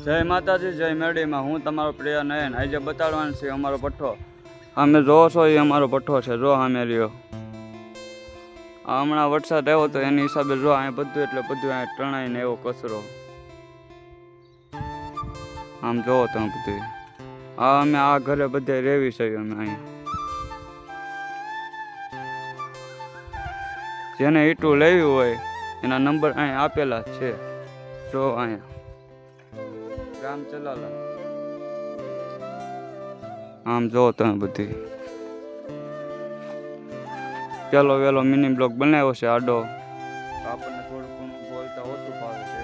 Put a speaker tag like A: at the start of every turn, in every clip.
A: જય માતાજી, જય મેડીમાં. હું તમારો પ્રિય નયન. આજે બતાડવાનું છે અમારો પઠ્ઠો. અમે જોવો છો એ અમારો પઠ્ઠો છે. જો અમે રહ્યો. હમણાં વરસાદ આવ્યો તો એની હિસાબે જો અહીંયા બધું એટલે બધું અહીંયા ટણાઈને એવો કચરો. આમ જોવો તમે બધું. અમે આ ઘરે બધે રહેવી છે. અમે અહીંયા જેને ઈટું લેવી હોય એના નંબર અહીંયા આપેલા છે. જો અહીંયા ગામ ચલાલા. આમ જો તમે બધી પેલો વેલો મિની બ્લોક બનાવ્યો છે આડો. આપણને થોડું ઘણું બોલતા ઓછું ફાવે છે.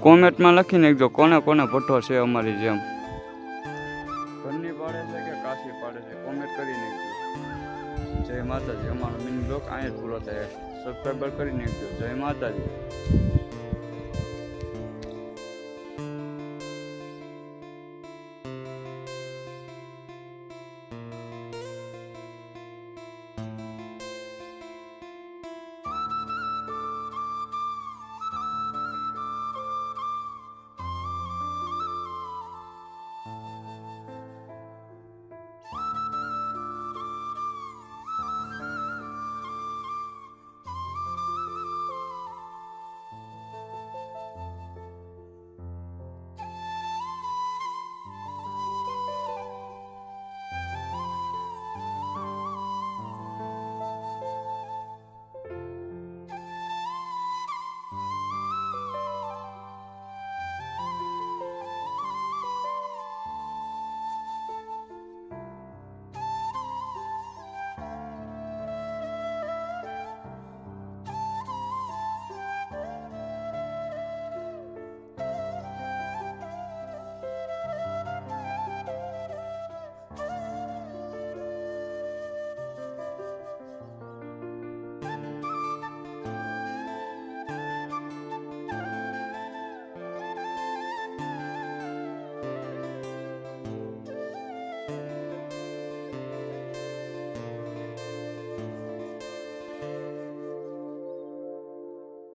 A: કોમેન્ટમાં લખી નાખજો કોને કોને પઠ્ઠો છે અમારી જેમ. ઘરની પાડે છે કે કાશી પાડે છે, કોમેન્ટ કરી નાખજો. જય માતાજી. અમારો મિની બ્લોક અહીંયા જ પૂરો થાય. સબસ્ક્રાઈબર કરી નાખજો. જય માતાજી.